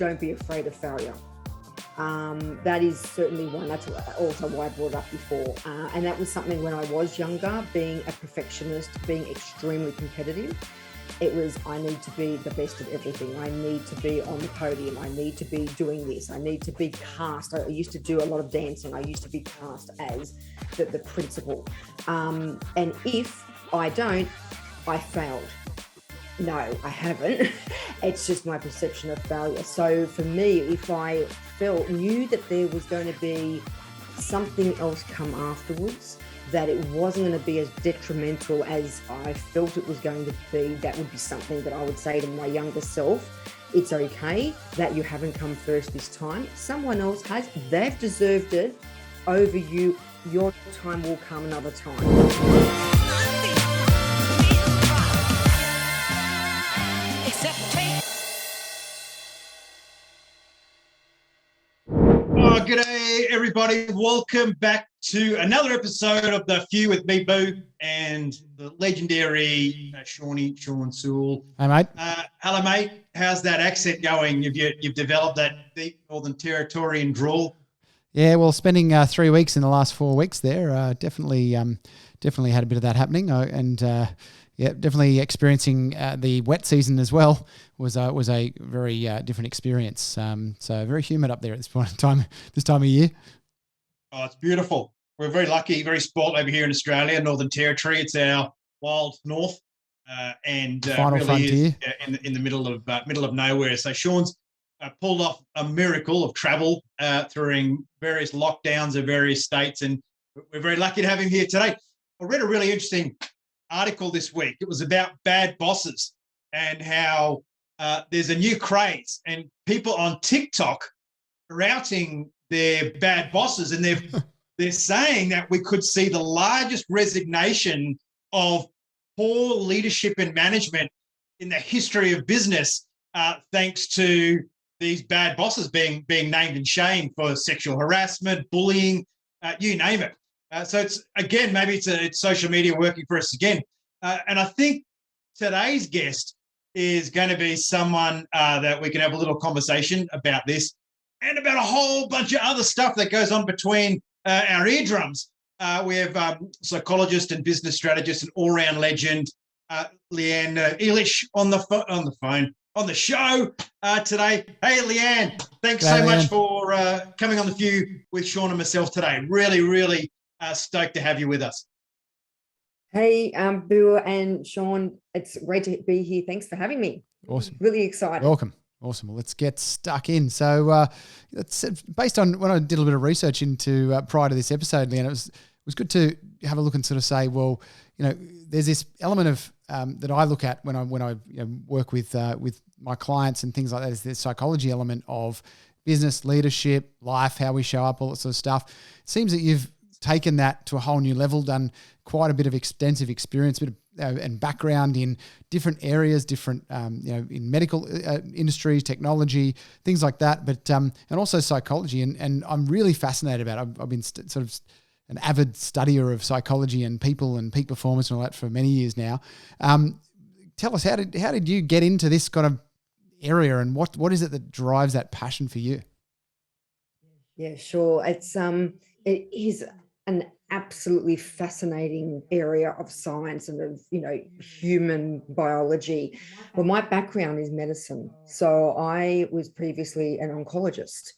don't be afraid of failure. That is certainly one. That's also why I brought it up before. And that was something when I was younger, being a perfectionist, being extremely competitive. It was, I need to be the best at everything. I need to be on the podium. I need to be doing this. I need to be cast. I used to do a lot of dancing. I used to be cast as the principal. And if I don't, I failed. No, I haven't. It's just my perception of failure. So for me, if I knew that there was going to be something else come afterwards, that it wasn't going to be as detrimental as I felt it was going to be, that would be something that I would say to my younger self. It's okay that you haven't come first this time. Someone else has. They've deserved it over you. Your time will come another time. G'day, everybody. Welcome back to another episode of The Few with me, Boo, and the legendary Sean Sewell. Hey, mate. Hello, mate. How's that accent going? You've developed that deep Northern Territorian drawl? Yeah, well, spending 3 weeks in the last 4 weeks there, definitely had a bit of that happening, definitely experiencing the wet season as well was a very different experience. So very humid up there at this point in time, this time of year. Oh, it's beautiful. We're very lucky, very spoilt over here in Australia, Northern Territory. It's our wild north, and final really frontier is in the middle of nowhere. So Sean's pulled off a miracle of travel through various lockdowns of various states, and we're very lucky to have him here today. I read a really interesting article this week. It was about bad bosses and how there's a new craze, and people on TikTok are outing their bad bosses, and they're saying that we could see the largest resignation of poor leadership and management in the history of business, thanks to these bad bosses being named and shamed for sexual harassment, bullying, you name it. So maybe it's social media working for us again. And I think today's guest is going to be someone that we can have a little conversation about this and about a whole bunch of other stuff that goes on between our eardrums. We have psychologist and business strategist and all-round legend, Leanne Elich on the show today. Hey, Leanne, thanks so much for coming on The Few with Sean and myself today. Really, really stoked to have you with us. Hey, Boo and Sean, it's great to be here. Thanks for having me. Awesome. Really excited. Welcome. Awesome. Well, let's get stuck in. So it's based on when I did a little bit of research into prior to this episode, Leanne, it was good to have a look and sort of say, well, there's this element of that I look at when I work with my clients and things like that, is the psychology element of business, leadership, life, how we show up, all that sort of stuff. It seems that you've taken that to a whole new level, done quite a bit of extensive experience, and background in different areas, different in medical industry, technology, things like that, but and also psychology, and I'm really fascinated about it. I've been sort of an avid studier of psychology and people and peak performance and all that for many years now. Tell us, how did you get into this kind of area, and what is it that drives that passion for you? Yeah, sure. It is an absolutely fascinating area of science and of human biology. Well, my background is medicine, so I was previously an oncologist.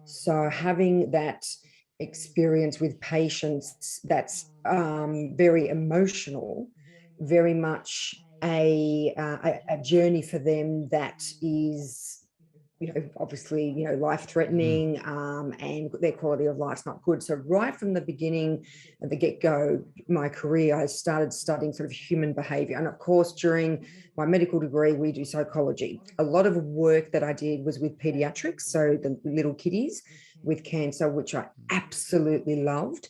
So having that experience with patients, that's very emotional, very much a journey for them that is obviously, life-threatening, and their quality of life's not good. So right from the beginning, at the get-go, my career, I started studying sort of human behavior. And of course, during my medical degree, we do psychology. A lot of work that I did was with pediatrics, so the little kiddies with cancer, which I absolutely loved.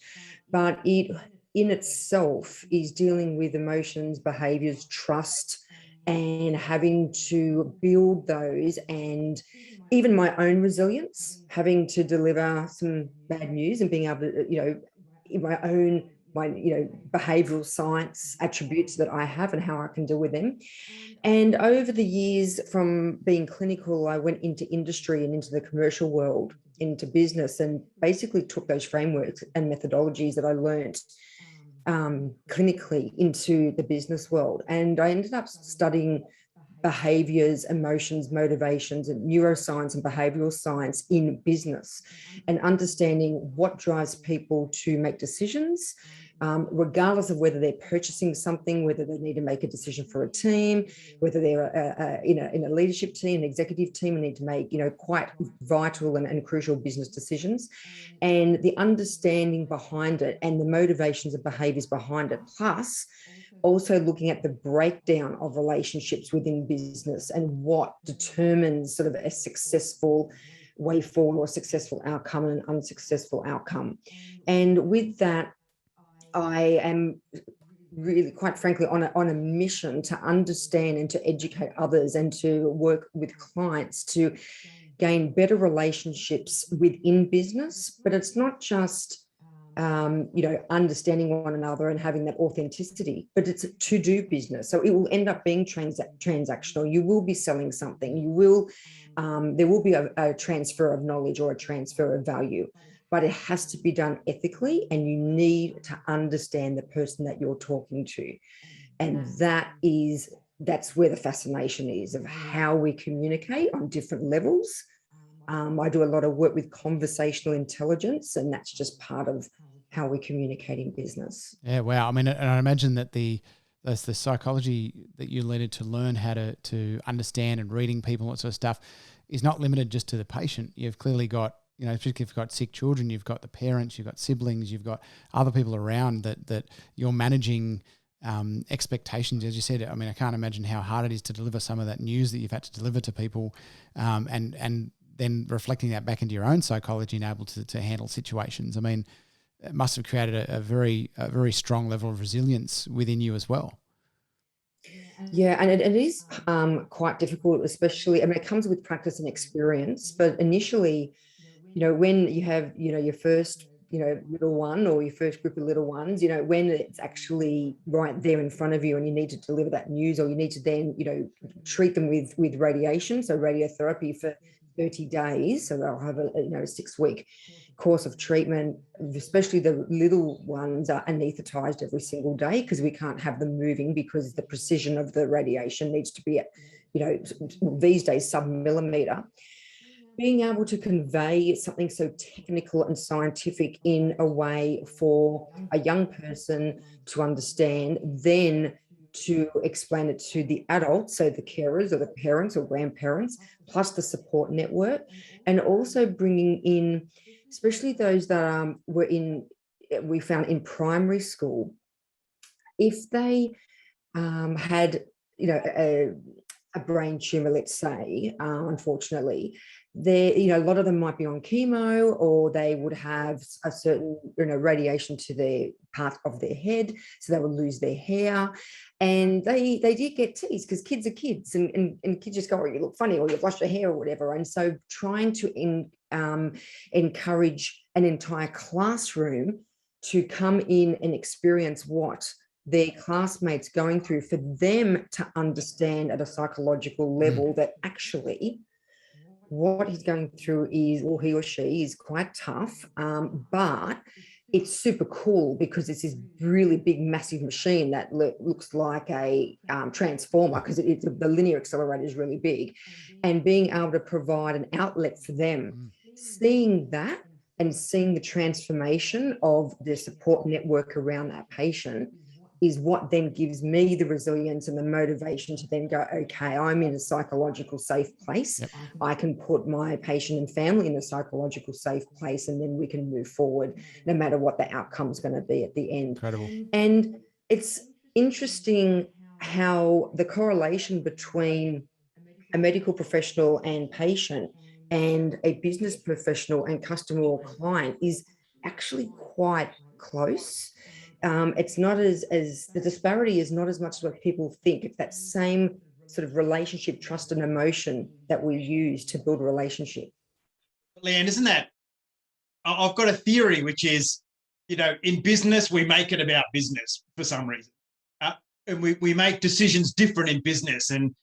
But it in itself is dealing with emotions, behaviors, trust, and having to build those, and even my own resilience, having to deliver some bad news and being able to, in my own my behavioral science attributes that I have and how I can deal with them. And over the years, from being clinical, I went into industry and into the commercial world, into business, and basically took those frameworks and methodologies that I learned clinically into the business world. And I ended up studying behaviors, emotions, motivations, and neuroscience and behavioral science in business, and understanding what drives people to make decisions, regardless of whether they're purchasing something, whether they need to make a decision for a team, whether they're in a leadership team, an executive team, and need to make quite vital and crucial business decisions, and the understanding behind it and the motivations and behaviors behind it, plus also looking at the breakdown of relationships within business and what determines sort of a successful way forward or a successful outcome and an unsuccessful outcome. And with that, I am really, quite frankly, on a mission to understand and to educate others and to work with clients to gain better relationships within business. But it's not just understanding one another and having that authenticity, but it's to do business. So it will end up being transactional. You will be selling something. You will, there will be a transfer of knowledge or a transfer of value, but it has to be done ethically, and you need to understand the person that you're talking to. And that's where the fascination is, of how we communicate on different levels. I do a lot of work with conversational intelligence, and that's just part of how we communicate in business. Yeah, wow. I mean, and I imagine that the psychology that you needed to learn how to understand and reading people and that sort of stuff is not limited just to the patient. You've clearly got, particularly if you've got sick children, you've got the parents, you've got siblings, you've got other people around that you're managing expectations, as you said. I mean, I can't imagine how hard it is to deliver some of that news that you've had to deliver to people, and then reflecting that back into your own psychology and able to handle situations. I mean, it must have created a very strong level of resilience within you as well. Yeah, and it is quite difficult, especially, I mean, it comes with practice and experience, but initially, when you have, your first, little one, or your first group of little ones, when it's actually right there in front of you and you need to deliver that news, or you need to then, treat them with radiation, so radiotherapy for 30 days. So they'll have a 6-week course of treatment, especially the little ones are anesthetized every single day because we can't have them moving, because the precision of the radiation needs to be at, these days, sub-millimeter. Being able to convey something so technical and scientific in a way for a young person to understand, then to explain it to the adults, so the carers or the parents or grandparents, plus the support network, and also bringing in, especially those that we found in primary school, if they had, a brain tumor, let's say, unfortunately, a lot of them might be on chemo, or they would have a certain, radiation to their part of their head, so they would lose their hair. And they did get teased, because kids are kids, and kids just go, oh, you look funny, or you've lost your hair, or whatever. And so trying to encourage an entire classroom to come in and experience what their classmates going through, for them to understand at a psychological level that actually what he's going through is, or he or she is, quite tough, but it's super cool, because it's this really big, massive machine that looks like a transformer, because the linear accelerator is really big, and being able to provide an outlet for them, seeing that and seeing the transformation of the support network around that patient is what then gives me the resilience and the motivation to then go, okay, I'm in a psychological safe place. Yep. I can put my patient and family in a psychological safe place, and then we can move forward no matter what the outcome is going to be at the end. Incredible. And it's interesting how the correlation between a medical professional and patient, and a business professional and customer or client, is actually quite close. It's not as the disparity is not as much as what people think. It's that same sort of relationship, trust, and emotion that we use to build a relationship. Leanne, isn't that? I've got a theory, which is in business, we make it about business for some reason. And we make decisions different in business and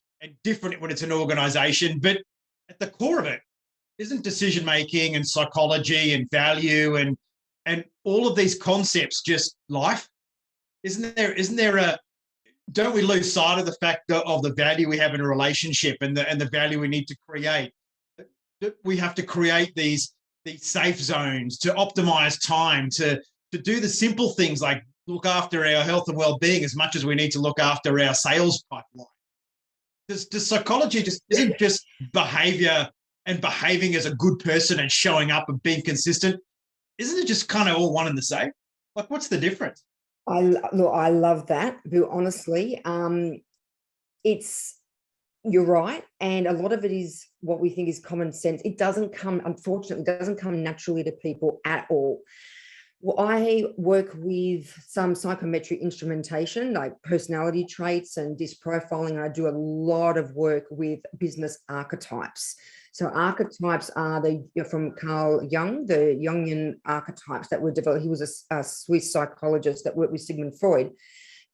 different when it's an organization. But at the core of it, isn't decision making and psychology and value and all of these concepts just life? Isn't there a, don't we lose sight of the fact of the value we have in a relationship and the value we need to create? We have to create these safe zones to optimize time, to do the simple things like look after our health and well-being as much as we need to look after our sales pipeline. Does psychology isn't just behavior and behaving as a good person and showing up and being consistent? Isn't it just kind of all one and the same? Like, what's the difference? I love that. But honestly, you're right. And a lot of it is what we think is common sense. It unfortunately, doesn't come naturally to people at all. Well, I work with some psychometric instrumentation, like personality traits and disc profiling. And I do a lot of work with business archetypes. So archetypes are from Carl Jung, the Jungian archetypes that were developed. He was a Swiss psychologist that worked with Sigmund Freud.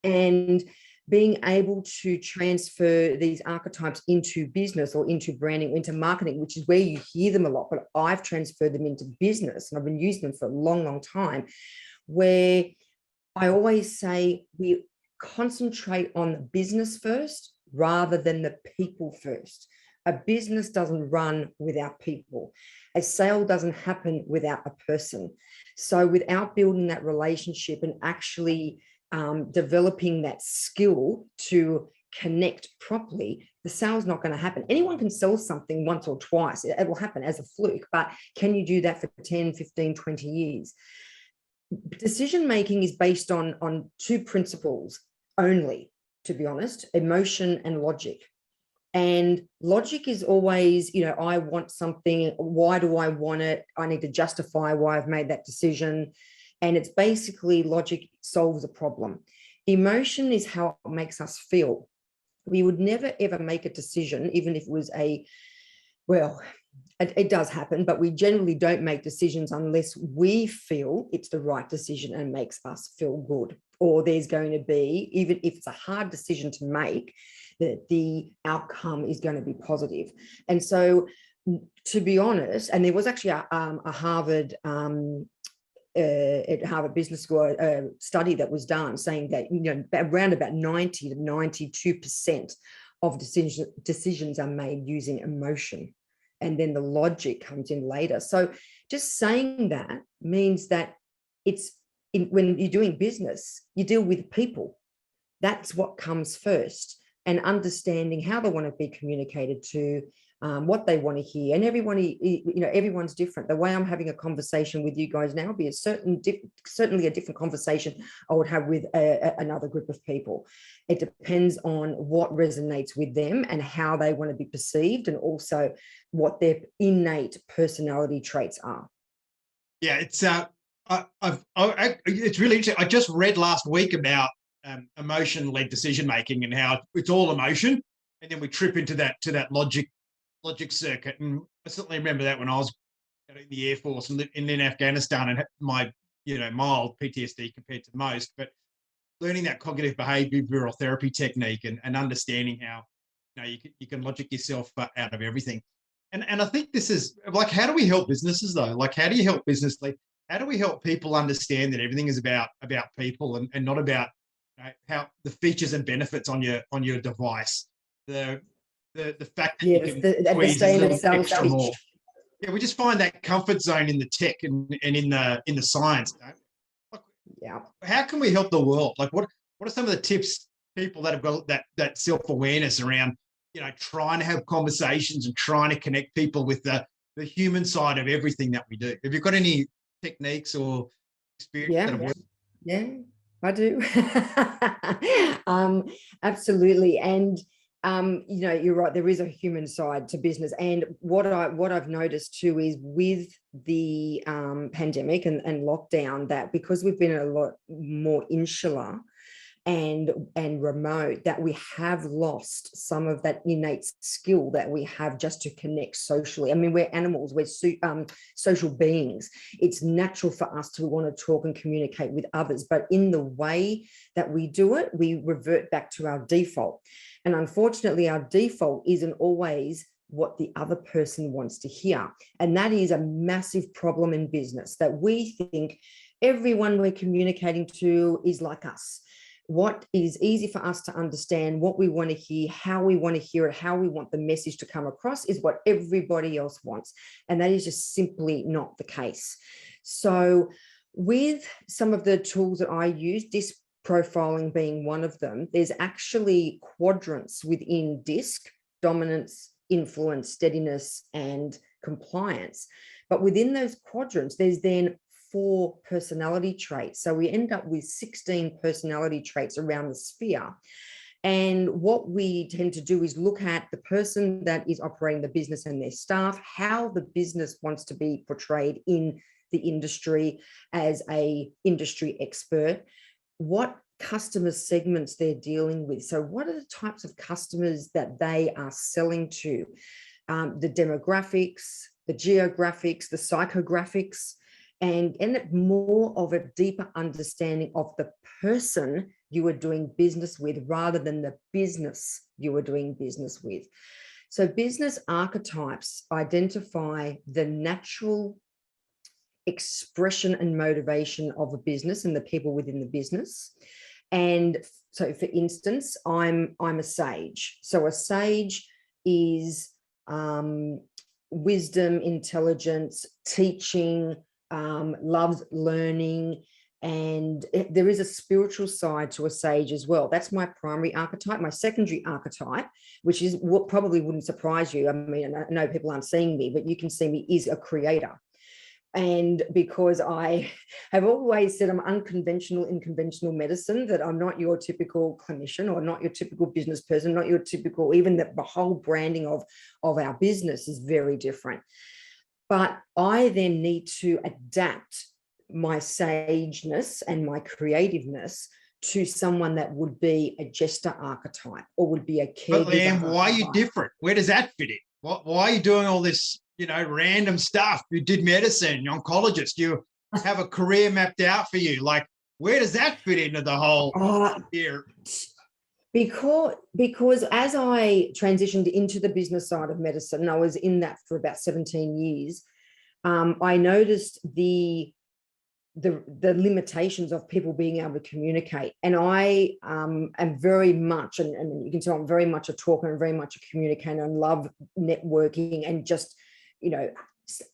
And being able to transfer these archetypes into business or into branding, into marketing, which is where you hear them a lot, but I've transferred them into business and I've been using them for a long, long time, where I always say we concentrate on the business first rather than the people first. A business doesn't run without people. A sale doesn't happen without a person. So without building that relationship and actually developing that skill to connect properly, the sale's not going to happen. Anyone can sell something once or twice. It will happen as a fluke, but can you do that for 10, 15, 20 years? Decision making is based on two principles only, to be honest: emotion and logic. And logic is always, I want something. Why do I want it? I need to justify why I've made that decision. And it's basically logic solves a problem. Emotion is how it makes us feel. We would never, ever make a decision, even if it was it does happen, but we generally don't make decisions unless we feel it's the right decision and makes us feel good. Or there's going to be, even if it's a hard decision to make, that the outcome is going to be positive. And so, to be honest, and there was actually a Harvard at Harvard Business School study that was done saying that around about 90 to 92% of decisions are made using emotion, and then the logic comes in later. So just saying that means that when you're doing business, you deal with people. That's what comes first, and understanding how they want to be communicated to, what they want to hear. And everyone's different. The way I'm having a conversation with you guys now will be certainly a different conversation I would have with another group of people. It depends on what resonates with them and how they want to be perceived, and also what their innate personality traits are. Yeah, it's really interesting. I just read last week about emotion-led decision making and how it's all emotion, and then we trip into that logic circuit. And I certainly remember that when I was in the Air Force and in Afghanistan, and my mild PTSD compared to most, but learning that cognitive behavioral therapy technique and understanding how you can logic yourself out of everything. And I think this is like, how do we help businesses though? Like, how do you help how do we help people understand that everything is about people and not about how the features and benefits on your device, the fact that you can squeeze a little extra more. Yeah, we just find that comfort zone in the tech and in the science. Yeah. How can we help the world? Like, what are some of the tips people that have got that self-awareness around, trying to have conversations and trying to connect people with the human side of everything that we do? Have you got any techniques or experience that have worked? Yeah, I do. Absolutely. And you're right, there is a human side to business. And what I've noticed too is with the pandemic and lockdown, that because we've been a lot more insular, and remote, that we have lost some of that innate skill that we have just to connect socially. I mean, we're animals, we're social beings. It's natural for us to want to talk and communicate with others, but in the way that we do it, we revert back to our default. And unfortunately, our default isn't always what the other person wants to hear. And that is a massive problem in business, that we think everyone we're communicating to is like us. What is easy for us to understand, what we want to hear, how we want to hear it, how we want the message to come across is what everybody else wants. And that is just simply not the case. So with some of the tools that I use, DISC profiling being one of them, there's actually quadrants within DISC: dominance, influence, steadiness, and compliance. But within those quadrants, there's then 4 personality traits. So we end up with 16 personality traits around the sphere. And what we tend to do is look at the person that is operating the business and their staff, how the business wants to be portrayed in the industry as an industry expert, what customer segments they're dealing with. So what are the types of customers that they are selling to? The demographics, the geographics, the psychographics, and more of a deeper understanding of the person you are doing business with rather than the business you are doing business with. So business archetypes identify the natural expression and motivation of a business and the people within the business. And so, for instance, I'm a sage. So a sage is wisdom, intelligence, teaching, loves learning, and there is a spiritual side to a sage as well. That's my primary archetype. My secondary archetype, which is what probably wouldn't surprise you, I mean, I know people aren't seeing me, but you can see me, is a creator. And because I have always said I'm unconventional in conventional medicine, that I'm not your typical clinician or not your typical business person, not your typical, even the whole branding of our business is very different. But I then need to adapt my sageness and my creativeness to someone that would be a jester archetype or would be a caregiver. But Leanne, why are you different? Where does that fit in? Why are you doing all this, random stuff? You did medicine, you're an oncologist, you have a career mapped out for you. Like, where does that fit into the whole here? Because as I transitioned into the business side of medicine, I was in that for about 17 years, I noticed the limitations of people being able to communicate. And I am very much, and you can tell I'm very much a talker and very much a communicator and love networking and just,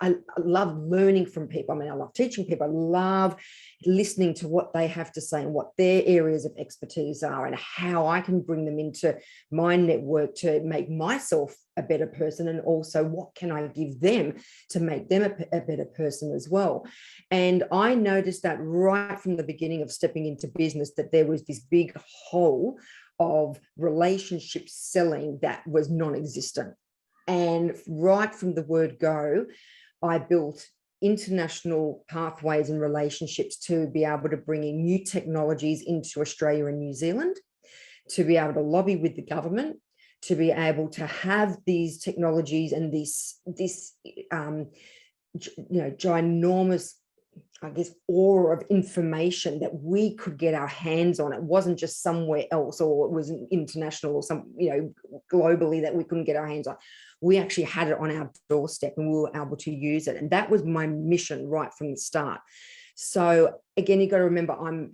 I love learning from people. I mean, I love teaching people. I love listening to what they have to say and what their areas of expertise are and how I can bring them into my network to make myself a better person, and also what can I give them to make them a better person as well. And I noticed that right from the beginning of stepping into business, that there was this big hole of relationship selling that was non-existent. And right from the word go, I built international pathways and relationships to be able to bring in new technologies into Australia and New Zealand, to be able to lobby with the government, to be able to have these technologies and this ginormous, I guess, aura of information that we could get our hands on. It wasn't just somewhere else, or it was international or some, globally, that we couldn't get our hands on. We actually had it on our doorstep and we were able to use it. And that was my mission right from the start. So again, you got to remember, I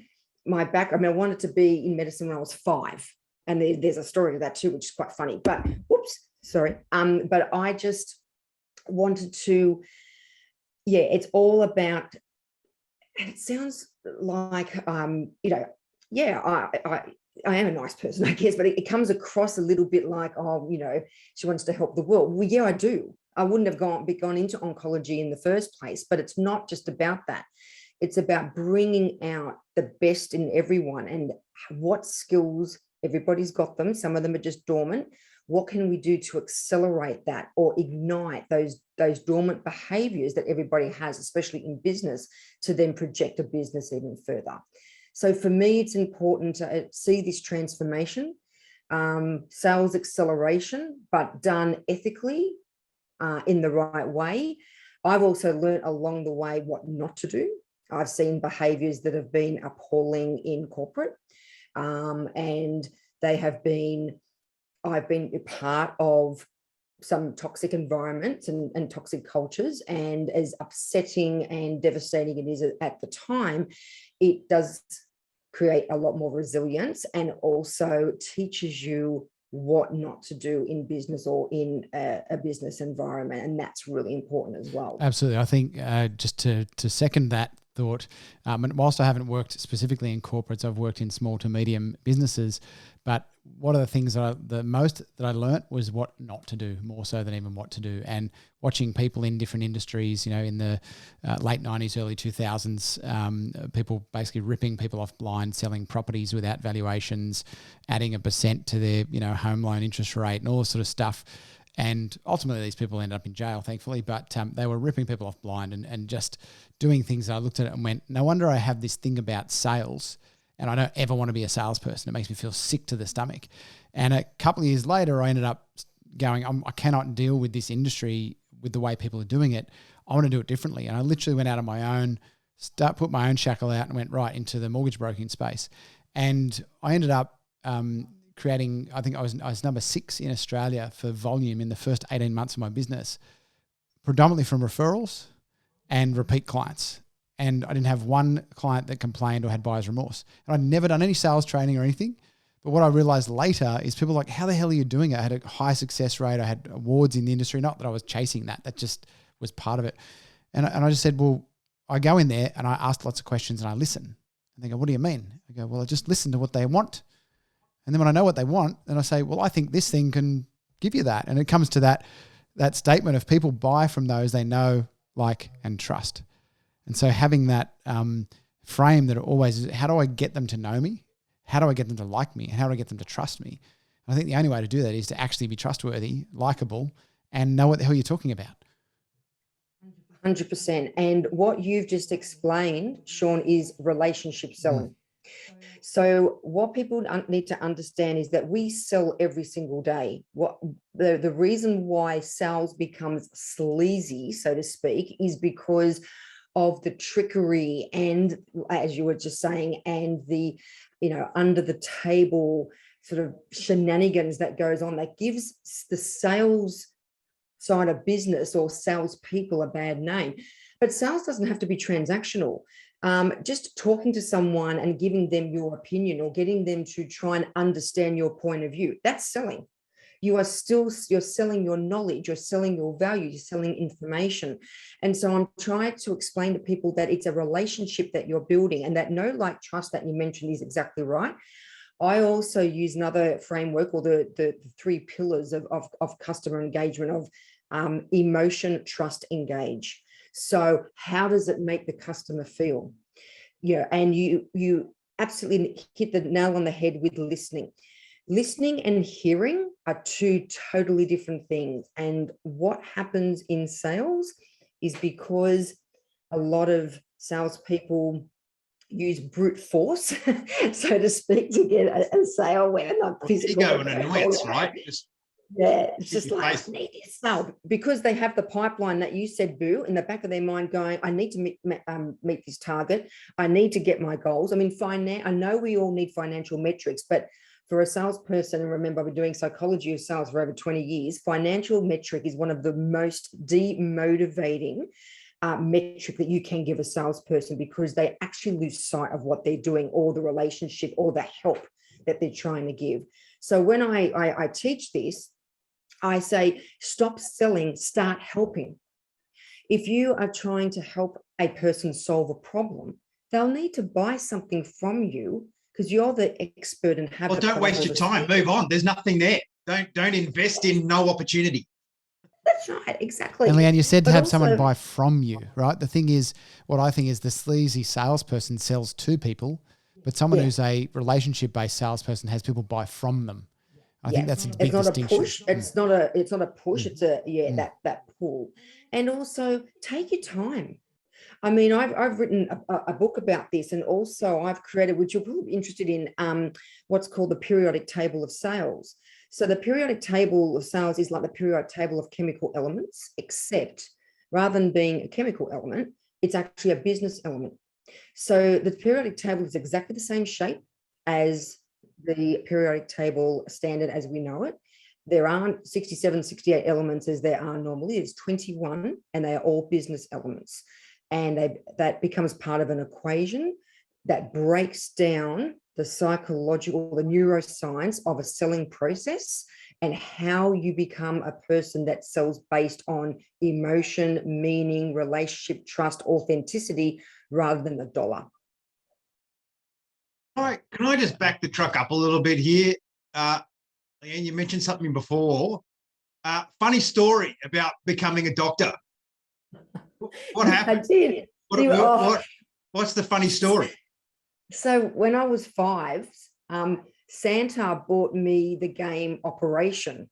wanted to be in medicine when I was 5. And there's a story to that too, which is quite funny, but but I just wanted to, it's all about, and it sounds like, I am a nice person, I guess, but it comes across a little bit like, she wants to help the world. Well, yeah, I do. I wouldn't have gone into oncology in the first place, but it's not just about that. It's about bringing out the best in everyone and what skills, everybody's got them. Some of them are just dormant. What can we do to accelerate that or ignite those dormant behaviors that everybody has, especially in business, to then project a business even further? So for me, it's important to see this transformation, sales acceleration, but done ethically, in the right way. I've also learned along the way what not to do. I've seen behaviors that have been appalling in corporate, and I've been a part of some toxic environments and toxic cultures, and as upsetting and devastating it is at the time, it does create a lot more resilience, and also teaches you what not to do in business or in a business environment. And that's really important as well. Absolutely. I think just to second that thought, and whilst I haven't worked specifically in corporates, I've worked in small to medium businesses, but one of the things that the most that I learnt was what not to do, more so than even what to do. And watching people in different industries, in the late 90s, early 2000s, people basically ripping people off blind, selling properties without valuations, adding 1% to their, home loan interest rate and all this sort of stuff. And ultimately these people ended up in jail, thankfully, but they were ripping people off blind and just doing things that I looked at it and went, no wonder I have this thing about sales. And I don't ever want to be a salesperson. It makes me feel sick to the stomach. And a couple of years later, I ended up going, I cannot deal with this industry with the way people are doing it. I want to do it differently. And I literally went out on my own, put my own shackle out and went right into the mortgage broking space. And I ended up creating, I think I was number 6 in Australia for volume in the first 18 months of my business, predominantly from referrals and repeat clients. And I didn't have one client that complained or had buyer's remorse. And I'd never done any sales training or anything. But what I realized later is people were like, how the hell are you doing it? I had a high success rate. I had awards in the industry. Not that I was chasing that. That just was part of it. And I just said, well, I go in there and I ask lots of questions and I listen. And they go, what do you mean? I go, well, I just listen to what they want. And then when I know what they want, then I say, well, I think this thing can give you that. And it comes to that statement of people buy from those they know, like, and trust. And so having that frame that always is, how do I get them to know me? How do I get them to like me? How do I get them to trust me? And I think the only way to do that is to actually be trustworthy, likable, and know what the hell you're talking about. 100%. And what you've just explained, Sean, is relationship selling. So what people need to understand is that we sell every single day. What the reason why sales becomes sleazy, so to speak, is because of the trickery and, as you were just saying, and the, under the table sort of shenanigans that goes on, that gives the sales side of business or salespeople a bad name. But sales doesn't have to be transactional. Just talking to someone and giving them your opinion or getting them to try and understand your point of view, that's selling. You're selling your knowledge, you're selling your value, you're selling information. And so I'm trying to explain to people that it's a relationship that you're building, and that know, like, trust that you mentioned is exactly right. I also use another framework, or the 3 pillars of customer engagement, of emotion, trust, engage. So how does it make the customer feel? Yeah, and you absolutely hit the nail on the head with listening. Listening and hearing are 2 totally different things. And what happens in sales is, because a lot of salespeople use brute force, so to speak, to get a sale where not physical. Ego and annoyance, right? It's just like, I need this sale, because they have the pipeline that you said, Boo, in the back of their mind going, I need to meet this target. I need to get my goals. I mean, I know we all need financial metrics, but for a salesperson, and remember, I've been doing psychology of sales for over 20 years, financial metric is one of the most demotivating metric that you can give a salesperson, because they actually lose sight of what they're doing, or the relationship, or the help that they're trying to give. So when I teach this, I say, stop selling, start helping. If you are trying to help a person solve a problem, they'll need to buy something from you, because you're the expert and have. Well, don't waste your time. Move on. There's nothing there. Don't invest in no opportunity. That's right, exactly. And Leanne, you said to have someone buy from you, right? The thing is, what I think is the sleazy salesperson sells to people, but someone who's a relationship-based salesperson has people buy from them. I think that's a big distinction. It's not a push. It's a that pull. And also take your time. I mean, I've written a book about this, and also I've created, which you're probably interested in, what's called the periodic table of sales. So the periodic table of sales is like the periodic table of chemical elements, except rather than being a chemical element, it's actually a business element. So the periodic table is exactly the same shape as the periodic table standard as we know it. There aren't 67, 68 elements as there are normally. It's 21, and they are all business elements. And that becomes part of an equation that breaks down the psychological, the neuroscience of a selling process, and how you become a person that sells based on emotion, meaning, relationship, trust, authenticity, rather than the dollar. All right, can I just back the truck up a little bit here? Leanne, you mentioned something before. Funny story about becoming a doctor. What happened? I did. What's the funny story? So when I was 5, Santa bought me the game Operation.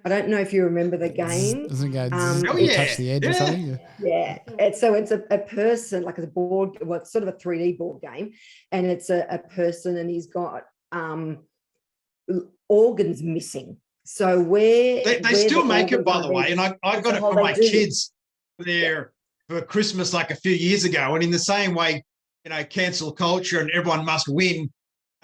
I don't know if you remember the game. Doesn't go, Oh, yeah. touch the edge or something? Yeah. And so it's a person, like a board, well, it's sort of a 3D board game. And it's a person, and he's got organs missing. So they still make it, by the way, and I got it for my kids there for Christmas like a few years ago. And in the same way, you know, cancel culture and everyone must win,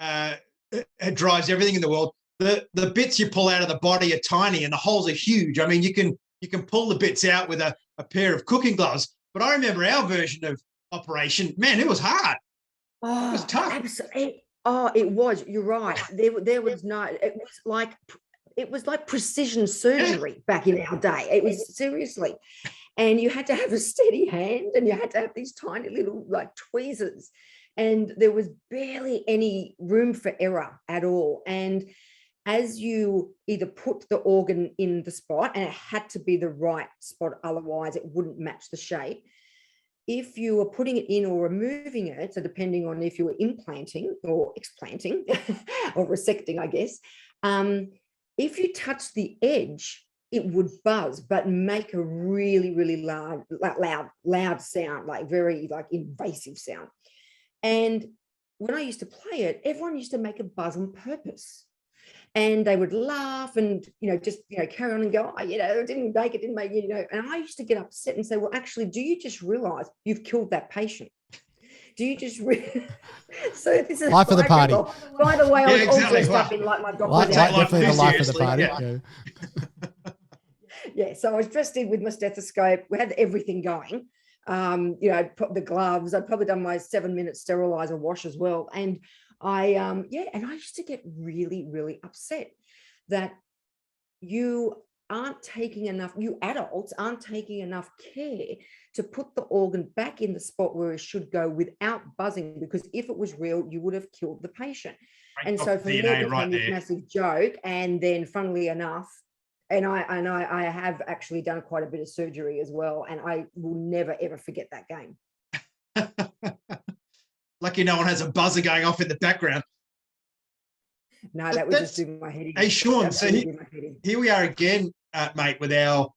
it drives everything in the world. The bits you pull out of the body are tiny and the holes are huge. I mean, you can pull the bits out with a pair of cooking gloves. But I remember our version of Operation. Man, it was hard. Oh, it was tough. Absolutely. Oh, it was. You're right. There was no. It was like precision surgery back in our day. It was seriously, and you had to have a steady hand, and you had to have these tiny little like tweezers, and there was barely any room for error at all. And as you either put the organ in the spot, and it had to be the right spot, otherwise it wouldn't match the shape. If you were putting it in or removing it, so depending on if you were implanting or explanting or resecting, I guess, if you touch the edge, it would buzz, but make a really, really loud sound, like very like invasive sound. And when I used to play it, everyone used to make a buzz on purpose. And they would laugh and, just, carry on and go, oh, it didn't make it, and I used to get upset and say, well, actually, do you just realize you've killed that patient? Do you just so this is life of the party. By the way, I was exactly. all dressed up in like my doctor's definitely the life of the party. Yeah, so I was dressed in with my stethoscope. We had everything going. I'd put the gloves. I'd probably done my 7-minute sterilizer wash as well. And and I used to get really, really upset that you adults aren't taking enough care to put the organ back in the spot where it should go without buzzing, because if it was real, you would have killed the patient. And so for me, it became this massive joke. And then funnily enough, and I have actually done quite a bit of surgery as well, and I will never, ever forget that game. Lucky no one has a buzzer going off in the background. No, that would just do my head in. Hey, Sean, so here we are again, mate, with our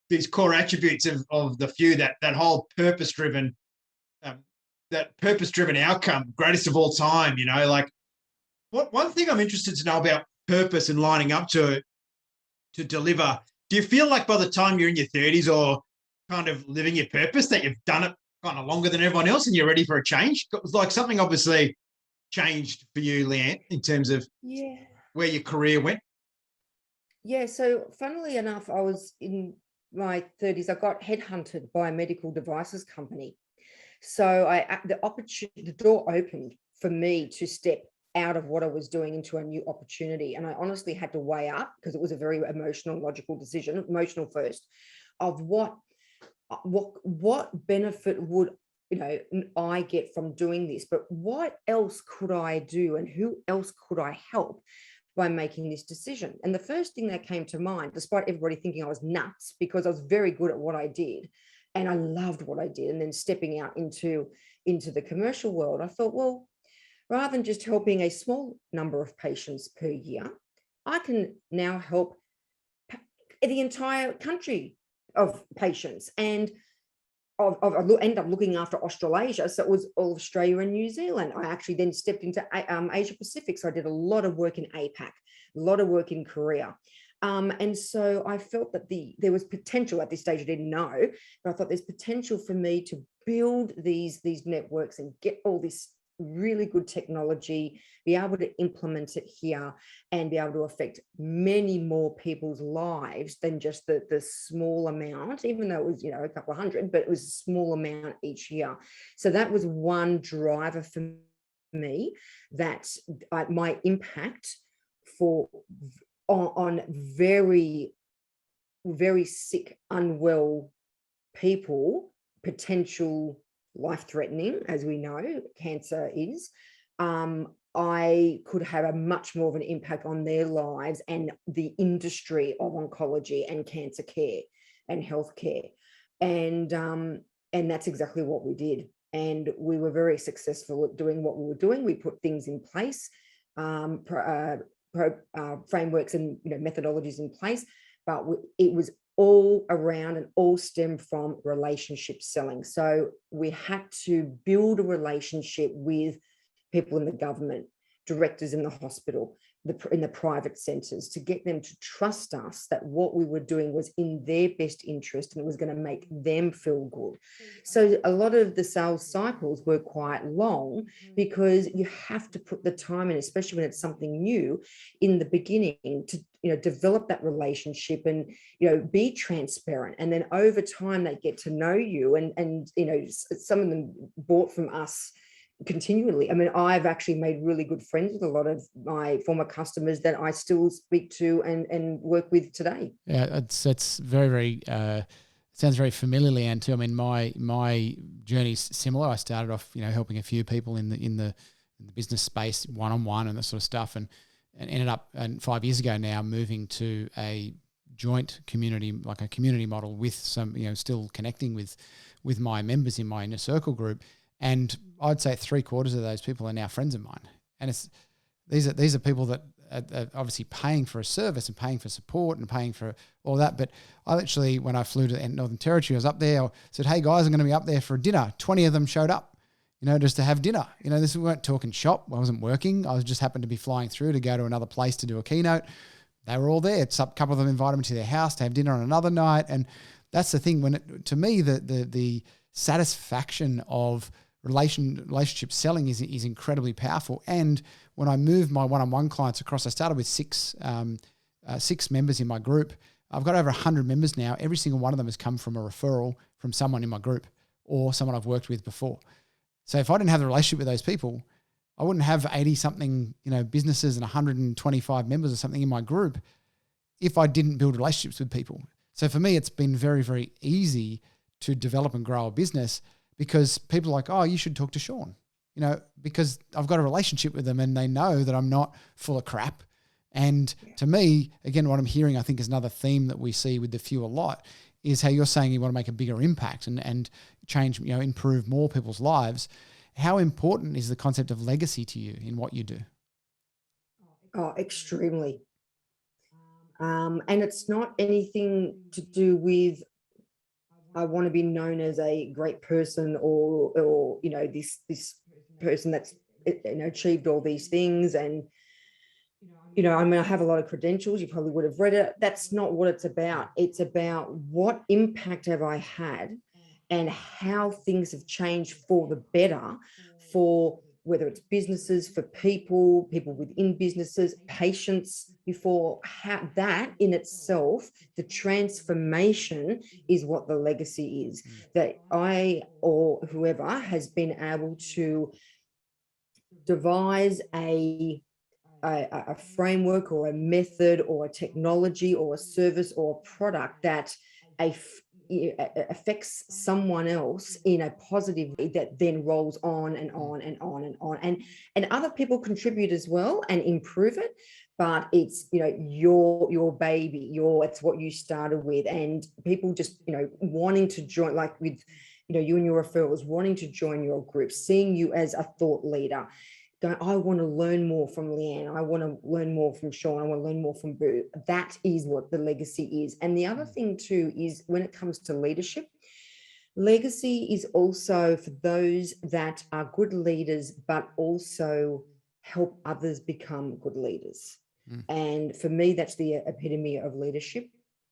these core attributes of the few, that whole purpose-driven outcome, greatest of all time. Like one thing I'm interested to know about purpose and lining up to deliver. Do you feel like by the time you're in your 30s or kind of living your purpose that you've done it kind of longer than everyone else and you're ready for a change? It was like something obviously changed for you, Leanne, in terms of where your career went? Yeah, so funnily enough, I was in my 30s. I got headhunted by a medical devices company. So the door opened for me to step out of what I was doing into a new opportunity. And I honestly had to weigh up, because it was a very emotional, logical decision, emotional first, of what benefit would I get from doing this, but what else could I do and who else could I help by making this decision? And the first thing that came to mind, despite everybody thinking I was nuts, because I was very good at what I did and I loved what I did, and then stepping out into the commercial world, I thought, well, rather than just helping a small number of patients per year, I can now help the entire country of patients. And ended up looking after Australasia. So it was all of Australia and New Zealand. I actually then stepped into Asia Pacific. So I did a lot of work in APAC, a lot of work in Korea. And so I felt that there was potential at this stage. I didn't know, but I thought there's potential for me to build these networks and get all this really good technology, be able to implement it here and be able to affect many more people's lives than just the small amount, even though it was, a couple of hundred, but it was a small amount each year. So that was one driver for me, that my impact on very, very sick, unwell people, potential life-threatening, as we know cancer is, I could have a much more of an impact on their lives and the industry of oncology and cancer care and healthcare. And that's exactly what we did. And we were very successful at doing what we were doing. We put things in place, frameworks and methodologies in place, but it was all around and all stemmed from relationship selling. So we had to build a relationship with people in the government, directors in the hospital, in the private centres, to get them to trust us that what we were doing was in their best interest and it was going to make them feel good. So a lot of the sales cycles were quite long, because you have to put the time in, especially when it's something new, in the beginning, to develop that relationship and be transparent. And then over time they get to know you, and some of them bought from us continually. I mean, I've actually made really good friends with a lot of my former customers that I still speak to and work with today. Yeah, it's very, very sounds very familiar, Leanne, too. I mean, my journey's similar. I started off, helping a few people in the business space, one-on-one and that sort of stuff, and ended up, and 5 years ago now, moving to a joint community, like a community model, with some, still connecting with my members in my inner circle group. And I'd say 3/4 of those people are now friends of mine. And these are people that are obviously paying for a service and paying for support and paying for all that. But I literally, when I flew to Northern Territory, I was up there, I said, "Hey guys, I'm going to be up there for dinner." 20 of them showed up, just to have dinner. We weren't talking shop. I wasn't working. I just happened to be flying through to go to another place to do a keynote. They were all there. A couple of them invited me to their house to have dinner on another night. And that's the thing, to me, the satisfaction of relationship selling is incredibly powerful. And when I moved my one-on-one clients across, I started with six members in my group. I've got over 100 members now. Every single one of them has come from a referral from someone in my group or someone I've worked with before. So if I didn't have the relationship with those people, I wouldn't have 80 something, businesses and 125 members or something in my group if I didn't build relationships with people. So for me, it's been very, very easy to develop and grow a business, because people are like, "Oh, you should talk to Sean," because I've got a relationship with them and they know that I'm not full of crap. And to me, again, what I'm hearing, I think, is another theme that we see with the Few a lot, is how you're saying you want to make a bigger impact and change, improve more people's lives. How important is the concept of legacy to you in what you do? Oh, extremely. And it's not anything to do with, I want to be known as a great person or this person that's achieved all these things. And I have a lot of credentials. You probably would have read it. That's not what it's about. It's about what impact have I had and how things have changed for the better, for whether it's businesses, for people within businesses, patients, before how that in itself, the transformation is what the legacy is, that I or whoever has been able to devise a framework or a method or a technology or a service or a product that affects someone else in a positive way, that then rolls on and on and on and on, and other people contribute as well and improve it. But it's your baby, it's what you started with, and people just wanting to join, like with you and your referrals, wanting to join your group, seeing you as a thought leader, going, "I want to learn more from Leanne. I want to learn more from Sean. I want to learn more from Boo." That is what the legacy is. And the other thing too is, when it comes to leadership, Legacy is also for those that are good leaders, but also help others become good leaders. And for me, that's the epitome of leadership.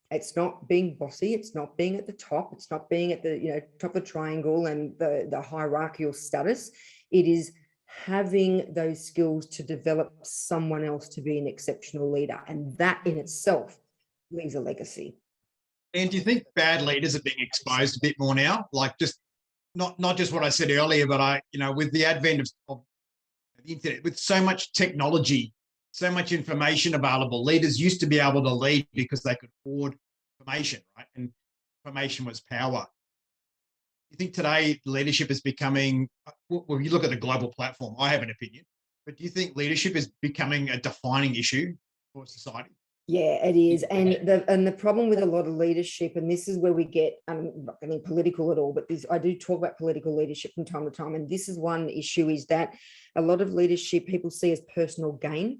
It's not being bossy. It's not being at the top. It's not being at the top of the triangle and the hierarchical status. It is having those skills to develop someone else to be an exceptional leader. And that in itself leaves a legacy. And do you think bad leaders are being exposed a bit more now? Like just not just what I said earlier, but with the advent of the internet, with so much technology, so much information available, leaders used to be able to lead because they could hoard information, right? And information was power. You think today leadership is becoming, well, you look at the global platform, I have an opinion, but do you think leadership is becoming a defining issue for society? Yeah, it is. And the problem with a lot of leadership, and this is where we get, I'm not getting political at all, but I do talk about political leadership from time to time. And this is one issue, is that a lot of leadership people see as personal gain.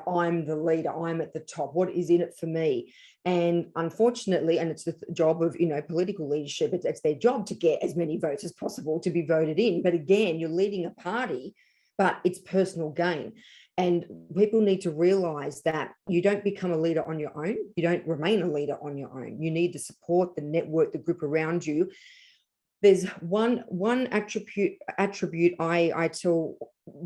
I'm the leader, I'm at the top. What is in it for me? And unfortunately, and it's the job of, political leadership, it's their job to get as many votes as possible to be voted in. But again, you're leading a party, but it's personal gain. And people need to realize that you don't become a leader on your own. You don't remain a leader on your own. You need the support, the network, the group around you. There's one attribute I tell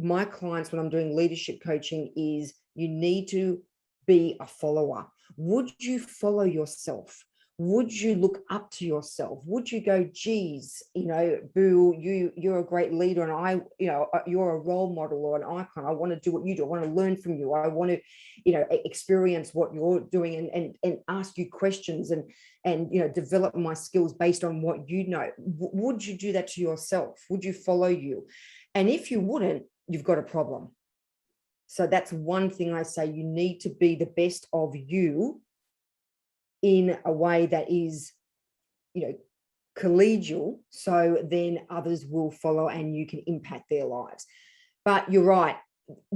my clients when I'm doing leadership coaching is you need to be a follower. Would you follow yourself? Would you look up to yourself? Would you go, geez, Boo, you're a great leader, and you're a role model or an icon. I want to do what you do. I want to learn from you. I want to, experience what you're doing and ask you questions and develop my skills based on what you know. Would you do that to yourself? Would you follow you? And if you wouldn't, you've got a problem. So that's one thing I say. You need to be the best of you in a way that is, collegial, so then others will follow and you can impact their lives. But you're right.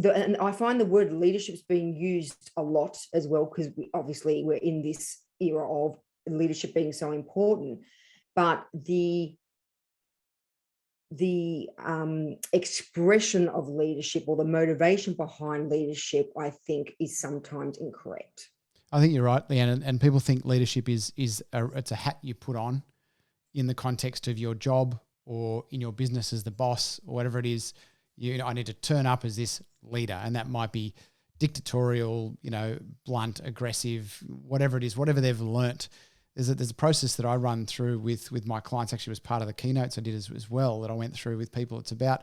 And I find the word leadership is being used a lot as well, because we're in this era of leadership being so important. But the expression of leadership or the motivation behind leadership, I think, is sometimes incorrect. I think you're right, Leanne, and people think leadership it's a hat you put on in the context of your job or in your business as the boss or whatever it is. I need to turn up as this leader, and that might be dictatorial, blunt, aggressive, whatever it is, whatever they've learnt. There's a process that I run through with my clients, actually was part of the keynotes I did as well, that I went through with people. It's about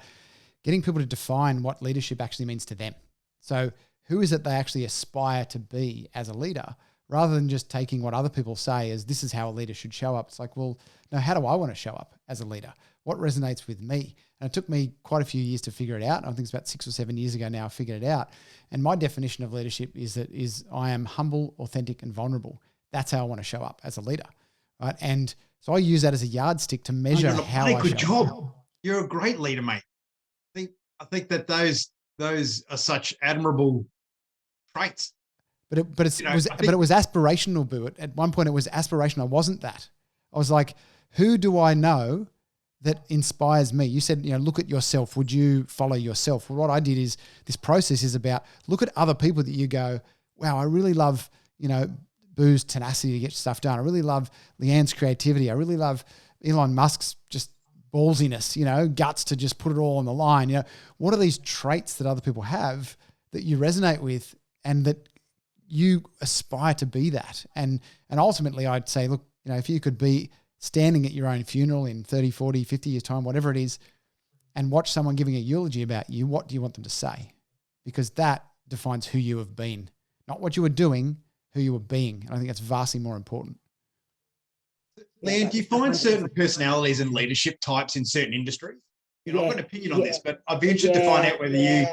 getting people to define what leadership actually means to them. So who is it they actually aspire to be as a leader, rather than just taking what other people say as this is how a leader should show up. It's like, well, no, how do I want to show up as a leader? What resonates with me? And it took me quite a few years to figure it out. I think it's about 6 or 7 years ago now I figured it out. And my definition of leadership is I am humble, authentic, and vulnerable. That's how I want to show up as a leader, right? And so I use that as a yardstick to measure how I show up. Good job. You're a great leader, mate. I think that those are such admirable traits. But it was aspirational, Boo. At one point it was aspirational. I wasn't that. I was like, who do I know that inspires me? You said, look at yourself. Would you follow yourself? Well, what I did is, this process is about, look at other people that you go, wow, I really love, Boo's tenacity to get stuff done. I really love Leanne's creativity. I really love Elon Musk's just ballsiness, guts to just put it all on the line. What are these traits that other people have that you resonate with and that you aspire to be that? And ultimately I'd say, look, if you could be standing at your own funeral in 30, 40, 50 years time, whatever it is, and watch someone giving a eulogy about you, what do you want them to say? Because that defines who you have been, not what you were doing, who you were being. And I think that's vastly more important. Leanne, do you find certain personalities and leadership types in certain industries? I've got an opinion on this, but I'd be interested to find out whether you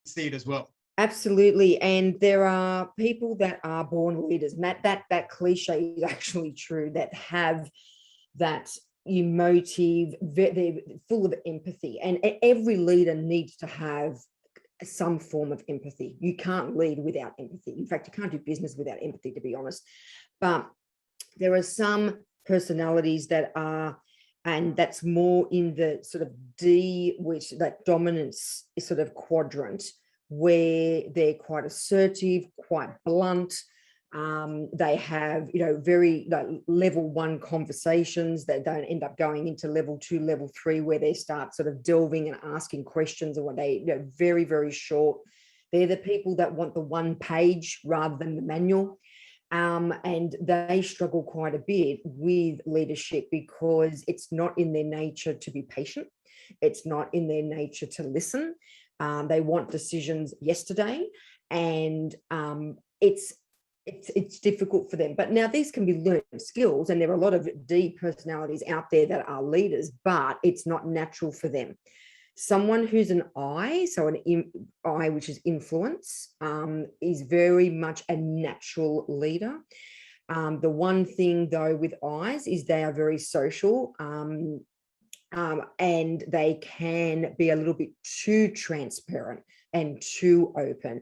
see it as well. Absolutely. And there are people that are born leaders, and that cliche is actually true, that have that emotive, they're full of empathy. And every leader needs to have some form of empathy. You can't lead without empathy. In fact, you can't do business without empathy, to be honest. But there are some personalities that are And that's more in the sort of D, which that dominance is sort of quadrant, where they're quite assertive, quite blunt. They have, very like level 1 conversations that don't end up going into level 2, level 3, where they start sort of delving and asking questions, and what they, very, very short. They're the people that want the 1 page rather than the manual. And they struggle quite a bit with leadership because it's not in their nature to be patient. It's not in their nature to listen. They want decisions yesterday, and it's difficult for them. But now these can be learned skills, and there are a lot of D personalities out there that are leaders, but it's not natural for them. Someone who's an I, so an I, which is influence, is very much a natural leader. The one thing, though, with I's is they are very social, and they can be a little bit too transparent and too open.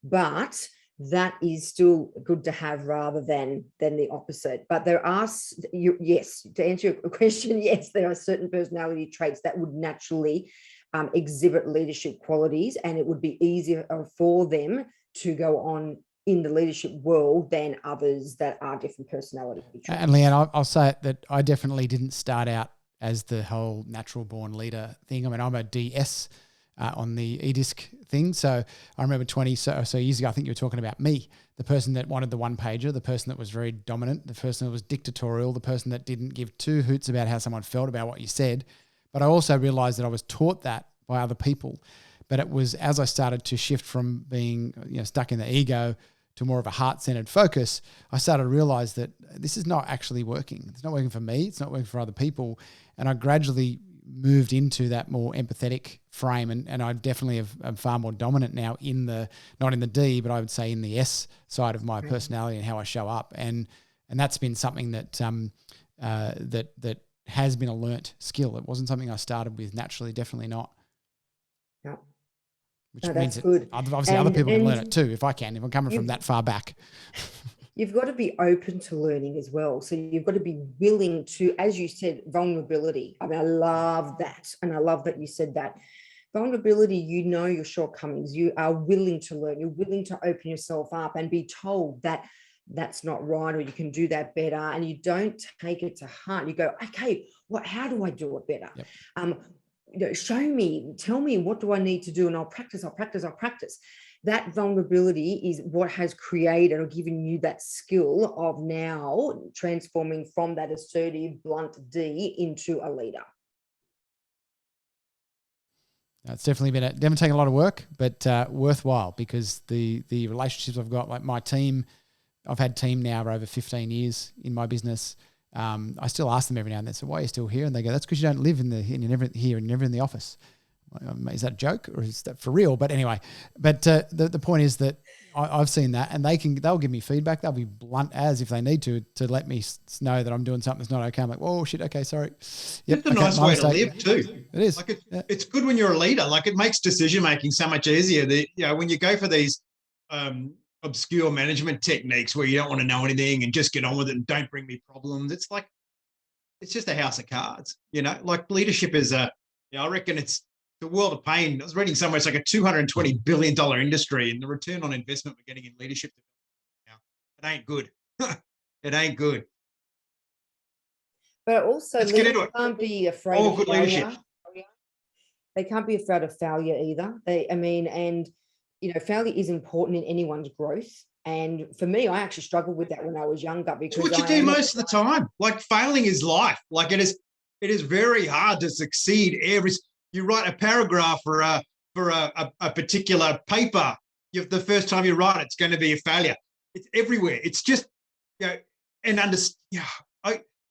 But that is still good to have rather than the opposite. But there are, yes, to answer your question, yes, there are certain personality traits that would naturally exhibit leadership qualities, and it would be easier for them to go on in the leadership world than others that are different personality traits. And Leanne, I'll say it that I definitely didn't start out as the whole natural born leader thing. I mean, I'm a DS on the eDisc thing. So I remember 20 so years ago, I think you were talking about me, the person that wanted the 1-pager, the person that was very dominant, the person that was dictatorial, the person that didn't give 2 hoots about how someone felt about what you said. But I also realized that I was taught that by other people. But it was as I started to shift from being stuck in the ego to more of a heart-centered focus, I started to realize that this is not actually working. It's not working for me. It's not working for other people. And I gradually moved into that more empathetic frame. And I definitely am far more dominant now in the, not in the D, but I would say in the S side of my personality and how I show up. And that's been something that that has been a learnt skill. It wasn't something I started with naturally, definitely not. Yeah. Which means that obviously other people can learn it too, if I'm coming from that far back. You've got to be open to learning as well. So you've got to be willing to, as you said, vulnerability. I mean, I love that. And I love that you said that. Vulnerability, your shortcomings. You are willing to learn. You're willing to open yourself up and be told that that's not right, or you can do that better. And you don't take it to heart. You go, okay, how do I do it better? Yep. Show me, tell me, what do I need to do? And I'll practice. That vulnerability is what has created or given you that skill of now transforming from that assertive, blunt D into a leader. It's definitely taken a lot of work, but worthwhile, because the relationships I've got, like my team, I've had team now for over 15 years in my business. I still ask them every now and then, so why are you still here? And they go, that's because you don't live you're never here and you're never in the office. Is that a joke or is that for real? But anyway, the point is that I've seen that, and they'll give me feedback. They'll be blunt as if they need to let me know that I'm doing something that's not okay. I'm like, oh shit, okay, sorry. Yep, it's a nice way to live too. It is. It's good when you're a leader. Like, it makes decision making so much easier. When you go for these obscure management techniques where you don't want to know anything and just get on with it and don't bring me problems, it's like, it's just a house of cards. Like, leadership is I reckon it's the world of pain. I was reading somewhere it's like a $220 billion industry, and the return on investment we're getting in leadership now, it ain't good. It ain't good. But also, let's get into it. Can't be afraid of good leadership. They can't be afraid of failure either. Failure is important in anyone's growth. And for me, I actually struggled with that when I was younger, because it's what you do most of the time. Like, failing is life. Like, it is very hard to succeed. You write a paragraph for a particular paper. The first time you write it, it's going to be a failure. It's everywhere. It's just,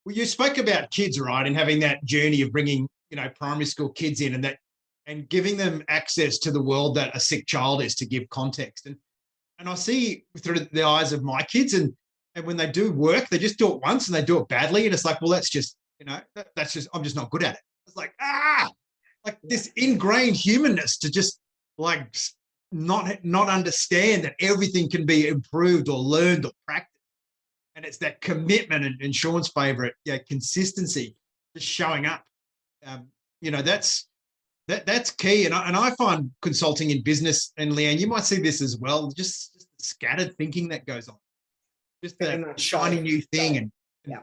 you spoke about kids, right? And having that journey of bringing, primary school kids in and giving them access to the world that a sick child is, to give context. And I see through the eyes of my kids, and when they do work, they just do it once and they do it badly. And it's like, well, that's just, I'm just not good at it. It's like, this ingrained humanness to just like not understand that everything can be improved or learned or practiced. And it's that commitment, and Sean's favorite, consistency. just showing up. That's key. And I find consulting in business, and Leanne, you might see this as well, just scattered thinking that goes on, just the shiny new thing. And yeah.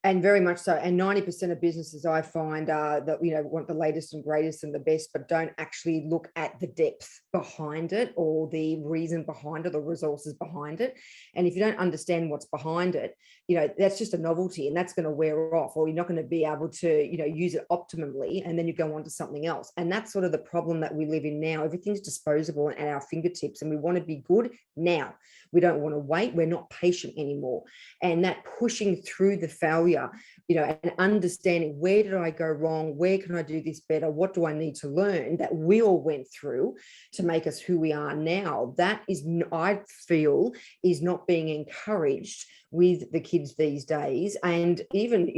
And very much so. And 90% of businesses I find that, want the latest and greatest and the best, but don't actually look at the depth behind it or the reason behind it, the resources behind it. And if you don't understand what's behind it, that's just a novelty, and that's going to wear off, or you're not going to be able to, use it optimally, and then you go on to something else. And that's sort of the problem that we live in now. Everything's disposable and at our fingertips, and we want to be good now. We don't want to wait. We're not patient anymore. And that pushing through the failure, and understanding, where did I go wrong? Where can I do this better? What do I need to learn, that we all went through to make us who we are now? That is, I feel, is not being encouraged with the kids these days. And even,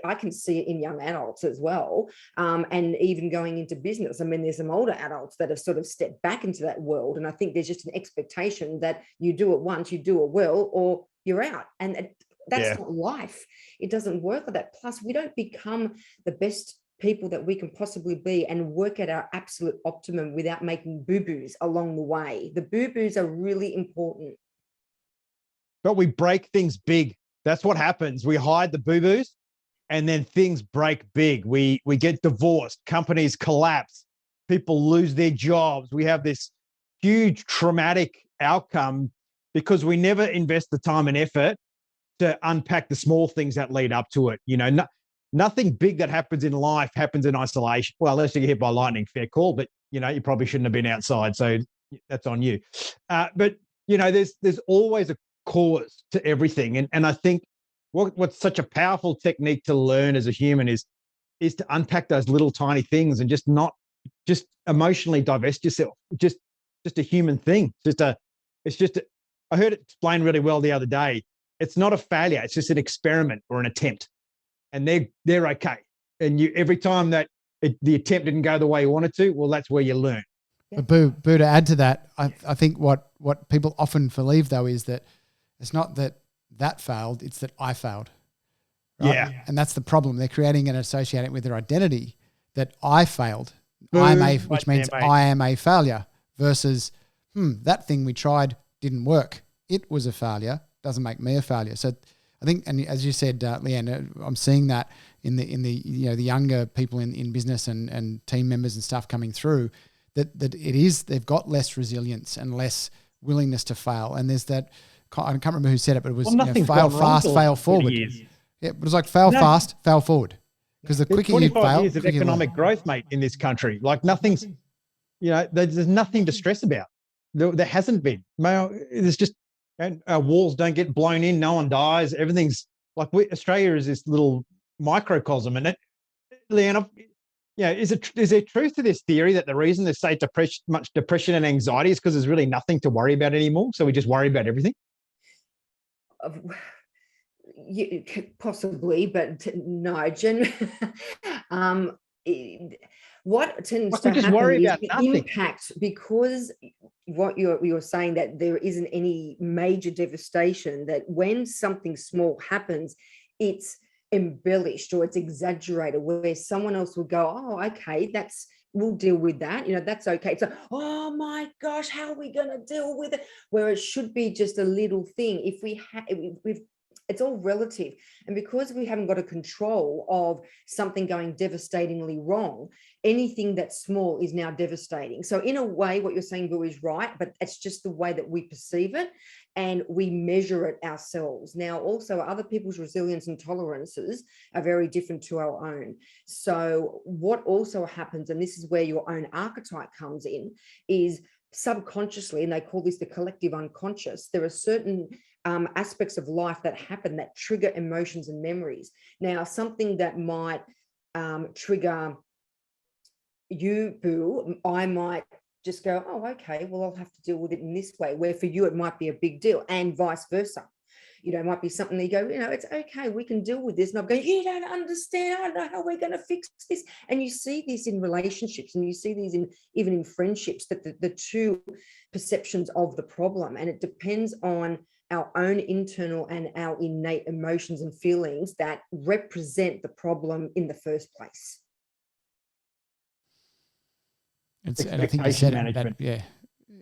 I can see it in young adults as well. And even going into business. I mean, there's some older adults that have sort of stepped back into that world. And I think there's just an expectation that you do it once, you do it well, or you're out. And that's not life. It doesn't work like that. Plus, we don't become the best people that we can possibly be and work at our absolute optimum without making boo-boos along the way. The boo-boos are really important. But we break things big. That's what happens. We hide the boo-boos, and then things break big. We get divorced, companies collapse, people lose their jobs. We have this huge traumatic outcome because we never invest the time and effort to unpack the small things that lead up to it. Nothing big that happens in life happens in isolation. Well, unless you get hit by lightning, fair call, but you probably shouldn't have been outside, so that's on you. But there's always a cause to everything, and I think what's such a powerful technique to learn as a human is to unpack those little tiny things and not emotionally divest yourself. Just a human thing. I heard it explained really well the other day. It's not a failure. It's just an experiment or an attempt, and they're okay. And every time that the attempt didn't go the way you wanted to, well, that's where you learn. But Boo, to add to that, I think what people often believe though is that it's not that failed, it's that I failed. Right? Yeah. And that's the problem. They're creating and associating it with their identity that I failed. Boom, which means I am a failure, versus that thing we tried didn't work. It was a failure. Doesn't make me a failure. So I think, and as you said, Leanne, I'm seeing that in the the younger people in business and team members and stuff coming through, that they've got less resilience and less willingness to fail. And there's that, I can't remember who said it, but it was fail fast, fail forward. Yeah, it was like fail fast, fail forward. Because the quicker you fail, 25 years of economic growth, mate, in this country. Like nothing's, there's nothing to stress about. There hasn't been. There's just, and walls don't get blown in, no one dies. Everything's like, Australia is this little microcosm. And Leanne, is there truth to this theory that the reason there's so much depression and anxiety is because there's really nothing to worry about anymore? So we just worry about everything? Possibly, but no, what tends to happen is the impact, because what you're saying, that there isn't any major devastation, that when something small happens, it's embellished or it's exaggerated, where someone else will go, oh, okay, we'll deal with that, that's okay. So, oh my gosh, how are we going to deal with it? Where it should be just a little thing. It's all relative. And because we haven't got a control of something going devastatingly wrong, anything that's small is now devastating. So in a way, what you're saying, Boo, is right, but it's just the way that we perceive it and we measure it ourselves. Now, also, other people's resilience and tolerances are very different to our own. So what also happens, and this is where your own archetype comes in, is subconsciously, and they call this the collective unconscious, there are certain aspects of life that happen that trigger emotions and memories. Now, something that might trigger you, Boo, I might just go, oh, okay, well, I'll have to deal with it in this way, where for you it might be a big deal, and vice versa. It might be something that you go, it's okay, we can deal with this. And I'm going, you don't understand, I don't know how we're going to fix this. And you see this in relationships, and you see these even in friendships, that the two perceptions of the problem, and it depends on our own internal and our innate emotions and feelings that represent the problem in the first place. And I think you said management. yeah.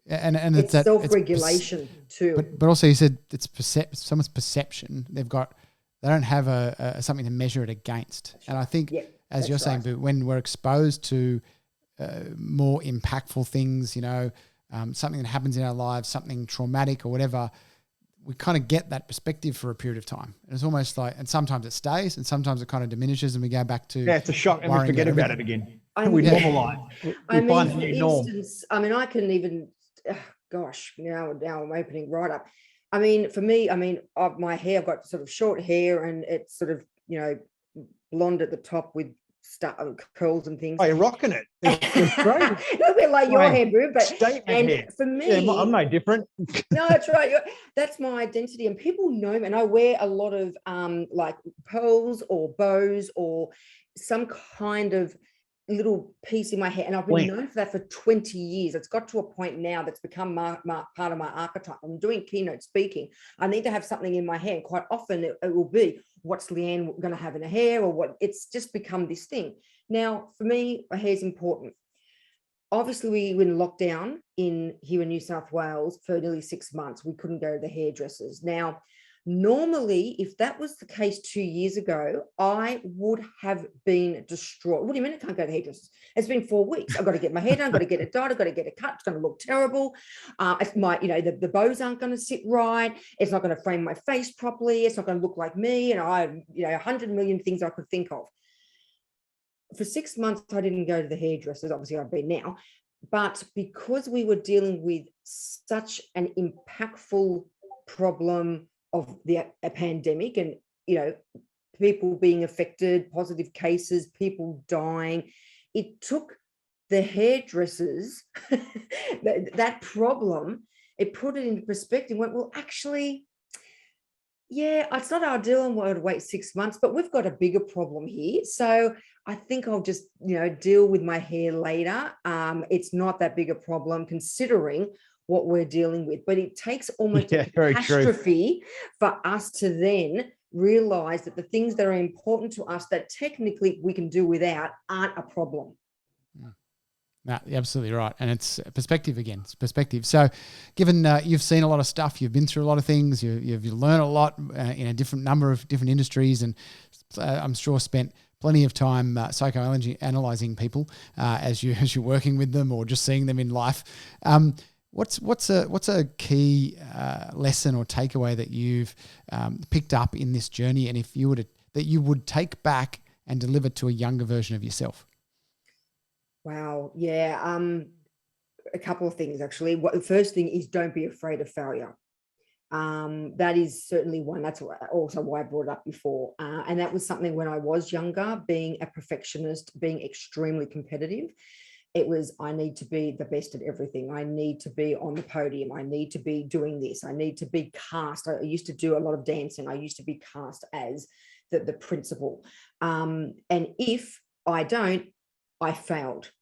And it's self-regulation too. But also you said it's someone's perception. They don't have something to measure it against. And I think, as you're saying, but when we're exposed to more impactful things, you know, something that happens in our lives, something traumatic or whatever, we kind of get that perspective for a period of time. And it's almost like, and sometimes it stays and sometimes it kind of diminishes and we go back to it's a shock and we forget about it again. We normalize. We find the new norm. I can even, gosh, now I'm opening right up. I mean, for me, my hair, I've got sort of short hair and it's sort of, you know, blonde at the top with curls and things. Oh, you're rocking it. It's great. A little bit like your hair, bro, but statement hair. For me, I'm no different. No, that's right. That's my identity, and people know me. And I wear a lot of like pearls or bows or some kind of little piece in my hair, and I've been known for that for 20 years. It's got to a point now that's become part of my archetype. I'm doing keynote speaking. I need to have something in my hair. Quite often it will be, what's Leanne going to have in her hair, or what? It's just become this thing. Now, for me, my hair is important. Obviously, we were in lockdown here in New South Wales for nearly 6 months. We couldn't go to the hairdressers. Now, normally, if that was the case 2 years ago, I would have been destroyed. What do you mean I can't go to the hairdressers? It's been 4 weeks. I've got to get my hair done. I've got to get it dyed. I've got to get it cut. It's going to look terrible. The bows aren't going to sit right. It's not going to frame my face properly. It's not going to look like me. And I have 100 million things I could think of. For 6 months, I didn't go to the hairdressers. Obviously, I've been now. But because we were dealing with such an impactful problem of a pandemic and, people being affected, positive cases, people dying, it took the hairdressers, that problem, it put it into perspective, went, well, actually, yeah, it's not ideal and we'll wait 6 months, but we've got a bigger problem here. So I think I'll just, deal with my hair later. It's not that big a problem considering what we're dealing with, but it takes almost a catastrophe for us to then realize that the things that are important to us that technically we can do without aren't a problem. No, you're absolutely right. And it's perspective again. It's perspective. So given you've seen a lot of stuff, you've been through a lot of things, you've learned a lot in a different number of different industries, and I'm sure spent plenty of time psychoanalyzing people as you're working with them or just seeing them in life. What's a key lesson or takeaway that you've picked up in this journey, and if you were that you would take back and deliver to a younger version of yourself? Wow. Yeah. A couple of things, actually. The first thing is, don't be afraid of failure. That is certainly one. That's also why I brought it up before. And that was something when I was younger, being a perfectionist, being extremely competitive. It was, I need to be the best at everything. I need to be on the podium. I need to be doing this. I need to be cast. I used to do a lot of dancing. I used to be cast as the principal. And if I don't, I failed.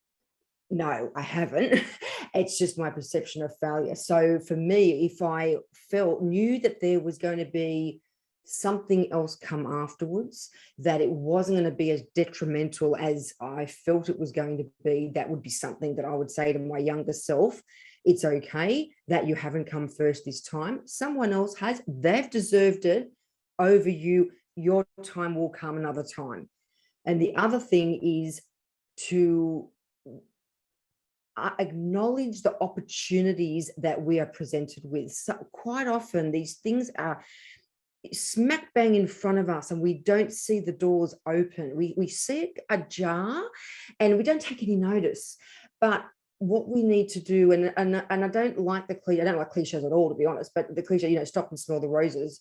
No, I haven't. It's just my perception of failure. So for me, if I knew that there was going to be something else come afterwards, that it wasn't going to be as detrimental as I felt it was going to be, that would be something that I would say to my younger self. It's okay that you haven't come first this time. Someone else has. They've deserved it over you. Your time will come another time. And the other thing is to acknowledge the opportunities that we are presented with. So quite often these things are smack bang in front of us and we don't see the doors open. We see it ajar and we don't take any notice. But what we need to do, and I don't like I don't like cliches at all, to be honest, but the cliche, stop and smell the roses.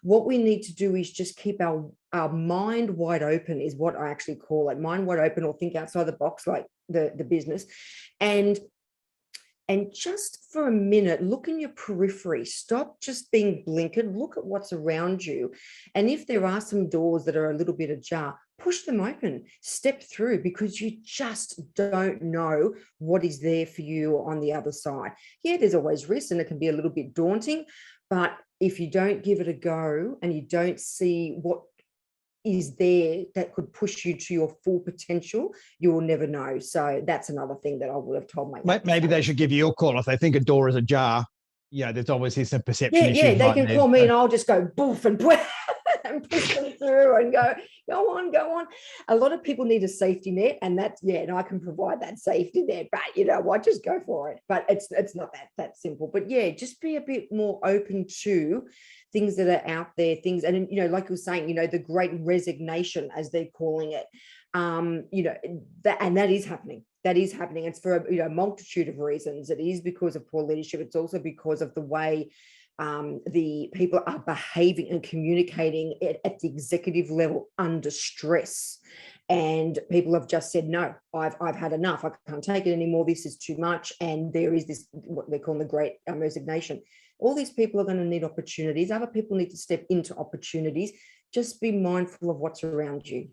What we need to do is just keep our mind wide open, is what I actually call it, mind wide open, or think outside the box, like the business. And just for a minute, look in your periphery, stop just being blinkered, look at what's around you. And if there are some doors that are a little bit ajar, push them open, step through, because you just don't know what is there for you on the other side. Yeah, there's always risk and it can be a little bit daunting, But if you don't give it a go and you don't see what is there that could push you to your full potential, you will never know. So that's another thing that I would have told my Maybe they should give you a call if they think a door is ajar. Yeah, there's obviously some perception issues. Yeah, they right can there. call me and I'll just go boof and and push them through and go on. A lot of people need a safety net, and that's, and I can provide that safety net, but you know what, just go for it. But it's not that simple. But yeah, just be a bit more open to things that are out there, things, and you know, like you were saying, you know, the great resignation, as they're calling it, you know, that is happening. That is happening. It's for a multitude of reasons. It is because of poor leadership. It's also because of the way the people are behaving and communicating at the executive level under stress. And people have just said, no, I've had enough. I can't take it anymore. This is too much. And there is this, what they call the great resignation. All these people are going to need opportunities. Other people need to step into opportunities. Just be mindful of what's around you.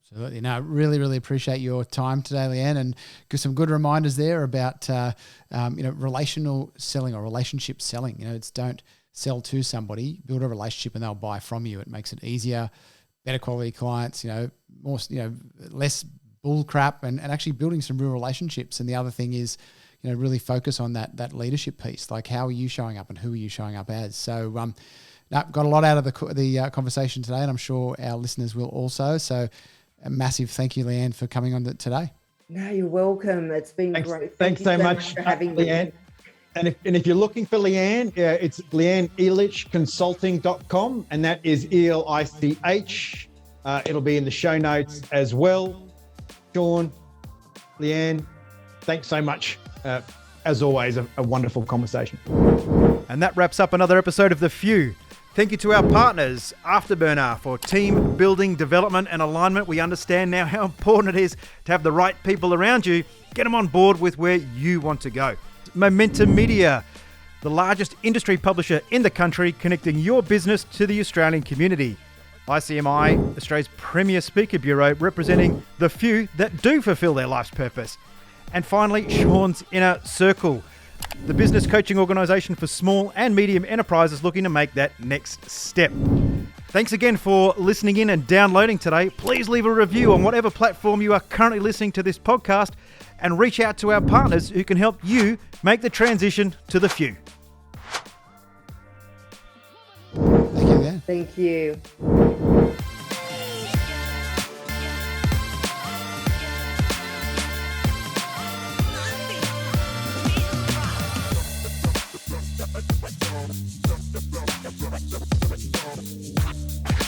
Absolutely. No, really, really appreciate your time today, Leanne, and give some good reminders there about, relational selling or relationship selling. You know, it's don't sell to somebody, build a relationship and they'll buy from you. It makes it easier, better quality clients, more, less bull crap and actually building some real relationships. And the other thing is, really focus on that leadership piece. Like, how are you showing up and who are you showing up as? So, got a lot out of the conversation today, and I'm sure our listeners will also. So, a massive thank you, Leanne, for coming on today. No, you're welcome. It's been great. Thanks so much for having me. Leanne. And if you're looking for Leanne, it's Leanne Elich Consulting.com, and that is ELICH. It'll be in the show notes as well. Sean, Leanne, thanks so much. As always, a wonderful conversation. And that wraps up another episode of The Few. Thank you to our partners, Afterburner, for team building, development and alignment. We understand now how important it is to have the right people around you. Get them on board with where you want to go. Momentum Media, the largest industry publisher in the country, connecting your business to the Australian community. ICMI, Australia's premier speaker bureau, representing the few that do fulfill their life's purpose. And finally, Sean's Inner Circle, the business coaching organisation for small and medium enterprises looking to make that next step. Thanks again for listening in and downloading today. Please leave a review on whatever platform you are currently listening to this podcast, and reach out to our partners who can help you make the transition to the few. Thank you, Leanne. Thank you.